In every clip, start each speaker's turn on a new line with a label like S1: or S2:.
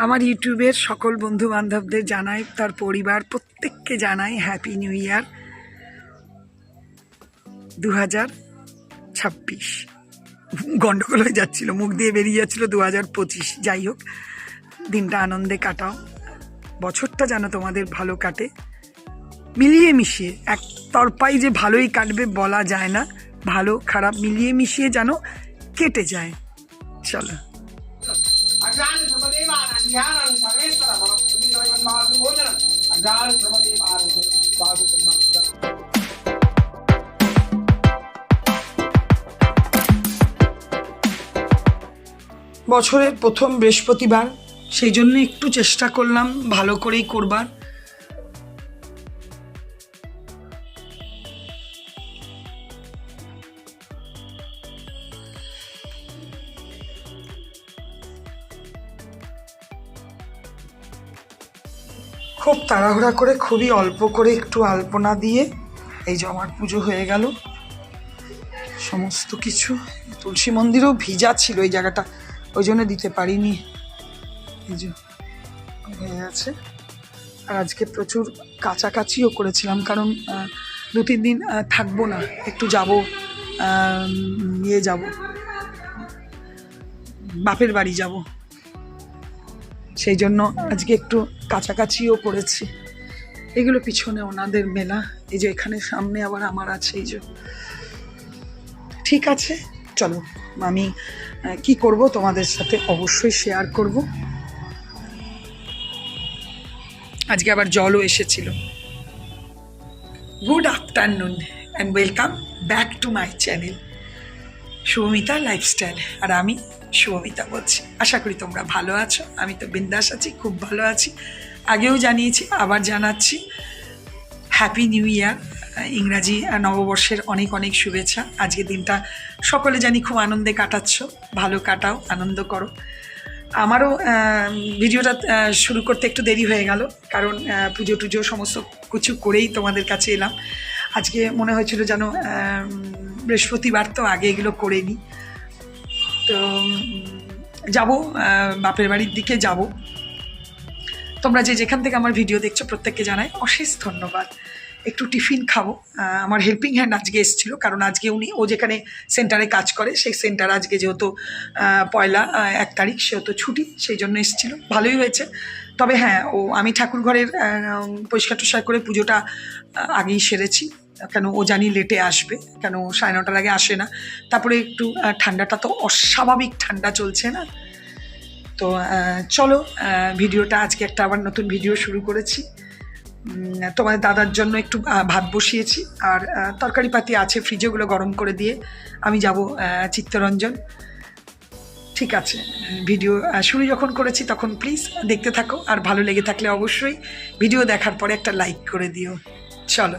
S1: আমার ইউটিউবের সকল বন্ধু বান্ধবদের জানাই, তার পরিবার প্রত্যেককে জানাই হ্যাপি নিউ ইয়ার 2026। গন্ডগোল হয়ে যাচ্ছিল, মুখ দিয়ে বেরিয়ে যাচ্ছিল 2025। যাই হোক, দিনটা আনন্দে কাটাও, বছরটা যেন তোমাদের ভালো কাটে, মিলিয়ে মিশিয়ে। এক তরফাই যে ভালোই কাটবে বলা যায় না, ভালো খারাপ মিলিয়ে মিশিয়ে যেন কেটে যায়। চলো। বছরের প্রথম বৃহস্পতিবার, সেই জন্য একটু চেষ্টা করলাম ভালো করেই করবার। খুব তাড়াহুড়া করে, খুবই অল্প করে একটু আলপনা দিয়ে এই যে আমার পুজো হয়ে গেল। সমস্ত কিছু, তুলসী মন্দিরও ভিজা ছিল এই জায়গাটা, ওই জন্য দিতে পারিনি। এই যে হয়ে গেছে। আর আজকে প্রচুর কাছাকাছিও করেছিলাম, কারণ 2-3 দিন থাকবো না, একটু যাব, যাব বাপের বাড়ি যাব, সেই জন্য আজকে একটু কাছাকাছিও করেছি। এগুলো পিছনে ওনাদের মেলা, এই যে এখানে সামনে আবার আমার আছে। এই যে ঠিক আছে, চলো আমি কি করব তোমাদের সাথে অবশ্যই শেয়ার করব। আজকে আবার জলও এসেছিল। Good afternoon and welcome back to my channel Shubhamita lifestyle. আর আমি শুভমিতা বলছি। আশা করি তোমরা ভালো আছো। আমি তো বিন্দাস আছি, খুব ভালো আছি। আগেও জানিয়েছি, আবার জানাচ্ছি হ্যাপি নিউ ইয়ার, ইংরাজি নববর্ষের অনেক অনেক শুভেচ্ছা। আজকের দিনটা সকলে জানি খুব আনন্দে কাটাচ্ছ, ভালো কাটাও, আনন্দ করো। আমারও ভিডিওটা শুরু করতে একটু দেরি হয়ে গেল, কারণ পুজো টুজো সমস্ত কিছু করেই তোমাদের কাছে এলাম। আজকে মনে হয়েছিল যেন বৃহস্পতিবার, তো আগে এগুলো করে নিই। তো যাব বাপের বাড়ির দিকে যাব। তোমরা যে যেখান থেকে আমার ভিডিও দেখছো প্রত্যেককে জানাই অশেষ ধন্যবাদ। একটু টিফিন খাবো। আমার হেল্পিং হ্যান্ড আজকে এসেছিলো, কারণ আজকে ও যেখানে সেন্টারে কাজ করে সেই সেন্টার আজকে যেহেতু 1 তারিখ, সেহেতু ছুটি, সেই জন্য এসেছিলো। ভালোই হয়েছে। তবে হ্যাঁ, আমি ঠাকুর ঘরের পরিষ্কার টুষ্কার করে পুজোটা আগেই সেরেছি, কেন ও জানি লেটে আসবে, কেন 9:30টার আগে আসে না। তারপরে একটু ঠান্ডাটা তো অস্বাভাবিক ঠান্ডা চলছে না। তো চলো, ভিডিওটা আজকে একটা আবার নতুন ভিডিও শুরু করেছি। তোমাদের দাদার জন্য একটু ভাত বসিয়েছি, আর তরকারি পাতি আছে ফ্রিজে, ওগুলো গরম করে দিয়ে আমি যাব চিত্তরঞ্জন। ঠিক আছে, ভিডিও শুরু যখন করেছি তখন প্লিজ দেখতে থাকো, আর ভালো লেগে থাকলে অবশ্যই ভিডিও দেখার পরে একটা লাইক করে দিও। চলো।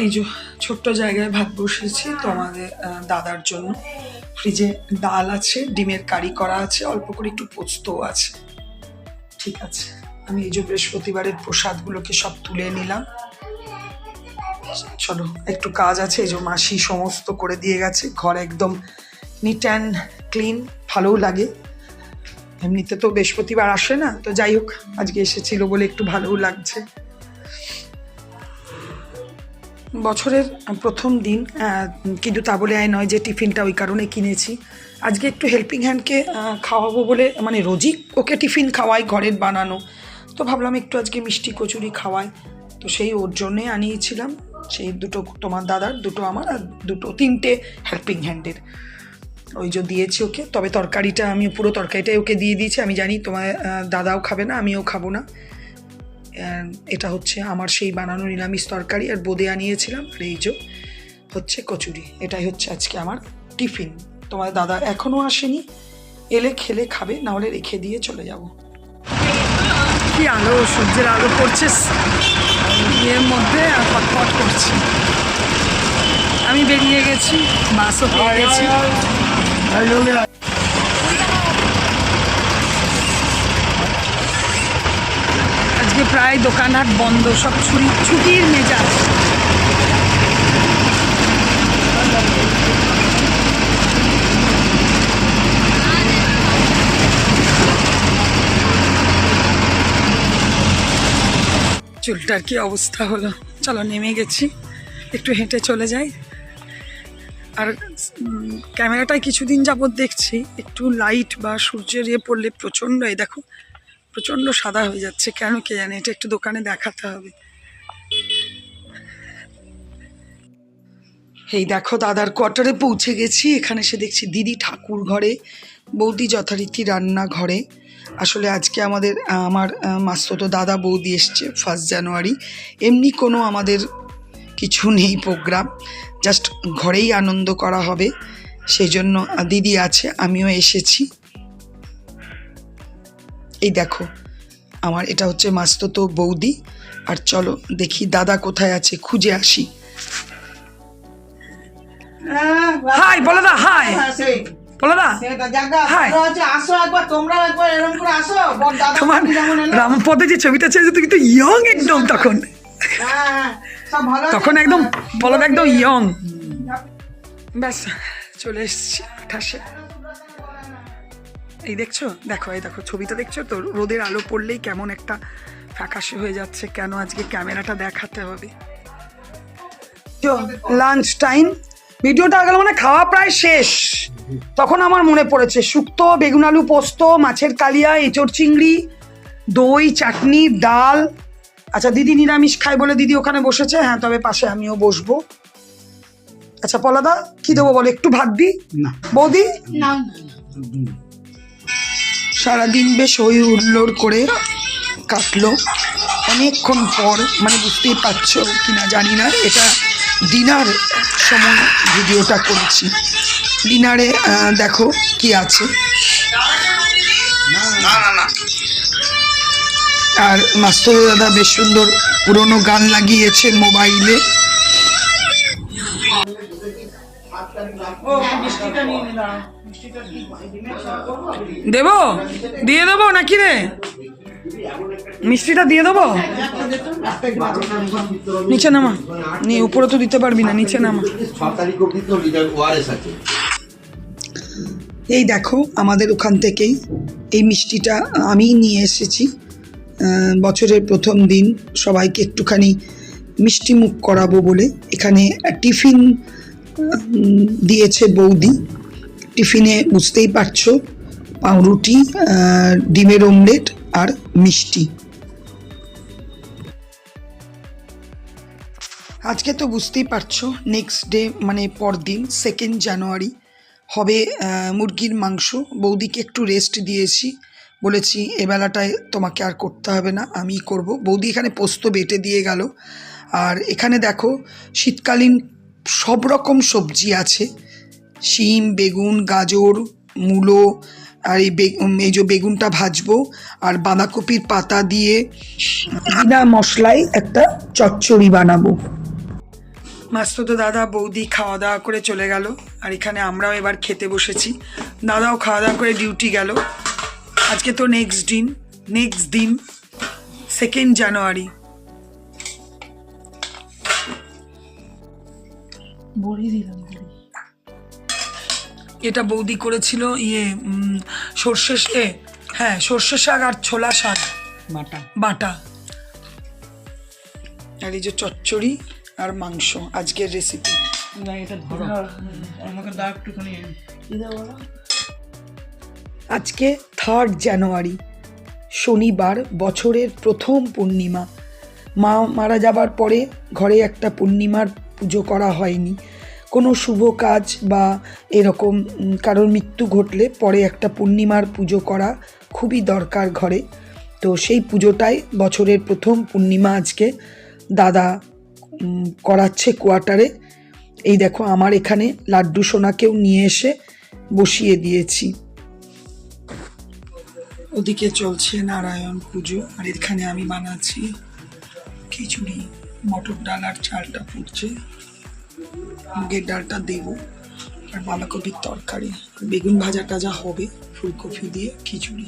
S1: এই যে ছোট্ট জায়গায় ভাত বসিয়েছি তোমাদের দাদার জন্য। ফ্রিজে ডাল আছে, ডিমের কারি করা আছে, অল্প করে একটু পোস্তও আছে। ঠিক আছে, আমি এই যে বৃহস্পতিবারের প্রসাদগুলোকে সব তুলে নিলাম। চলো, একটু কাজ আছে। এই যে মাসি সমস্ত করে দিয়ে গেছে, ঘর একদম নিট অ্যান্ড ক্লিন, ভালোও লাগে। এমনিতে তো বৃহস্পতিবার আসে না, তো যাই হোক আজকে এসেছিল বলে একটু ভালোও লাগছে। বছরের প্রথম দিন, কিন্তু তা বলে নয় যে টিফিনটা ওই কারণে কিনেছি। আজকে একটু হেল্পিং হ্যান্ডকে খাওয়াবো বলে, মানে রোজই ওকে টিফিন খাওয়াই ঘরের বানানো, তো ভাবলাম একটু আজকে মিষ্টি কচুরি খাওয়াই, তো সেই ওর জন্যে আনিয়েছিলাম। সেই দুটো তোমার দাদার, দুটো আমার, আর 3টে হেল্পিং হ্যান্ডের ওই যে দিয়েছি ওকে। তবে তরকারিটা আমি পুরো তরকারিটাই ওকে দিয়ে দিয়েছি। আমি জানি তোমার দাদাও খাবে না, আমিও খাবো না। এটা হচ্ছে আমার সেই বানানো নিরামিষ তরকারি, আর বোঁদে আনিয়েছিলাম, আর এই যে হচ্ছে কচুরি। এটাই হচ্ছে আজকে আমার টিফিন। তোমার দাদা এখনও আসেনি, এলে খেলে খাবে, নাহলে রেখে দিয়ে চলে যাব। কি আলো, সূর্যের আলো পড়ছে এর মধ্যে, আর ফটফট করছে। আমি বেরিয়ে গেছি, বাসও পেয়ে গেছি। আজকে প্রায় দোকানহাট বন্ধ, সব ছুটির মেজাজ। চুলটার কি অবস্থা হলো। চলো নেমে গেছি, একটু হেঁটে চলে যাই। আর ক্যামেরাটায় কিছুদিন যাবৎ দেখছি একটু লাইট বা সূর্যের ইয়ে পড়লে প্রচণ্ড, এই দেখো প্রচণ্ড সাদা হয়ে যাচ্ছে, কেন কে জানে। এটা একটু দোকানে দেখাতে হবে। এই দেখো দাদার কোয়ার্টারে পৌঁছে গেছি। এখানে এসে দেখছি দিদি ঠাকুর ঘরে, বৌদি যথারীতি রান্না ঘরে। আসলে আজকে আমার মাসতো দাদা বৌদি এসছে 1 জানুয়ারি। এমনি কোনো আমাদের কিছু নেই প্রোগ্রাম, জাস্ট ঘরেই আনন্দ করা হবে, সেই জন্য দিদি আছে, আমিও এসেছি। এই দেখো আমার এটা হচ্ছে মাসতো বৌদি। আর চলো দেখি দাদা কোথায় আছে, খুঁজে আসি। হাই বলো দা, হাই বলো দা, হাই। তোমার রামপদে যে ছবিটা ছেড়েছে তুমি তো ইয়ং একদম তখন, তখন একদম বলো একদম ইয়ং। ব্যাস চলে এসছি 28-এ। এই দেখছো, দেখো এই দেখো ছবিটা দেখছো তো, রোদের আলো পড়লেই কেমন একটা ফ্যাকাশে হয়ে যাচ্ছে। কেন আজকে ক্যামেরাটা দেখাতে হবে। লাঞ্চ টাইম, ভিডিওটা গেল মানে খাওয়া প্রায় শেষ, তখন আমার মনে পড়েছে শুক্তো, বেগুন আলু পোস্ত, মাছের কালিয়া, এঁচড় চিংড়ি, দই, চাটনি, ডাল। আচ্ছা দিদি নিরামিষ খায় বলে দিদি ওখানে বসেছে, হ্যাঁ তবে পাশে আমিও বসবো। আচ্ছা পলাদা কি দেবো বলো, একটু ভাত দিই? না বৌদি না। সারাদিন বেশ হই হুল্লোড় করে কাটলো, অনেকক্ষণ পর, মানে বুঝতেই পারছো কিনা জানি না, এটা ডিনার সময় ভিডিওটা করেছি। ডিনারে দেখো কি আছে। আর মাস্টার দাদা বেশ সুন্দর পুরনো গান লাগিয়েছে মোবাইলে। দেবো, দিয়ে দেবো নাকি রে, মিষ্টিটা দিয়ে দেবো? নিচে নামা, উপরে তো দিতে পারবি না, নিচে নামা। এই দেখো আমাদের ওখান থেকেই এই মিষ্টিটা আমি নিয়ে এসেছি। বছরের প্রথম দিন সবাইকে একটুখানি মিষ্টি মুখ করাবো বলে এখানে টিফিন দিয়েছে বৌদি। টিফিনে বুঝতেই পারছো পাউরুটি, ডিমের অমলেট আর মিষ্টি। আজকে তো বুঝতেই পারছো নেক্সট ডে মানে পরদিন 2 জানুয়ারি হবে মুরগির মাংস। বৌদিকে একটু রেস্ট দিয়েছি, বলেছি এবেলাটায় তোমাকে আর করতে হবে না, আমিই করব। বৌদি এখানে পোস্ত বেটে দিয়ে গেল। আর এখানে দেখো শীতকালীন সব রকম সবজি আছে, শিম, বেগুন, গাজর, মূলো। আর এই যে বেগুনটা ভাজবো, আর বাঁধাকপির পাতা দিয়ে বিনা মশলায় একটা চচ্চড়ি বানাবো। মাস্তুতো দাদা বৌদি খাওয়া দাওয়া করে চলে গেল, আর এখানে আমরাও এবার খেতে বসেছি। দাদাও খাওয়া দাওয়া করে ডিউটি গেল। আজকে তো নেক্সট দিন 2 জানুয়ারি। এটা বৌদি করেছিল সর্ষে শাক আর ছোলা শাক বাটা। আর এই যে চচ্চড়ি আর মাংস আজকের রেসিপি। আজকে 3 জানুয়ারি শনিবার, বছরের প্রথম পূর্ণিমা। মা মারা যাবার পরে ঘরে একটা পূর্ণিমার পুজো করা হয়নি। কোনো শুভ কাজ বা এরকম কারোর মৃত্যু ঘটলে পরে একটা পূর্ণিমার পুজো করা খুবই দরকার ঘরে। তো সেই পুজোটাই বছরের প্রথম পূর্ণিমা আজকে দাদা করাচ্ছে কোয়ার্টারে। এই দেখো আমার এখানে লাড্ডু সোনাকেও নিয়ে এসে বসিয়ে দিয়েছি। ওদিকে চলছে নারায়ণ পুজো, আর এখানে আমি বানাচ্ছি খিচুড়ি। মটর ডাল আর চালটা ফুটছে, মুগের ডালটা দেব, আর বাঁধাকপির তরকারি, বেগুন ভাজা টাজা হবে, ফুলকপি দিয়ে খিচুড়ি।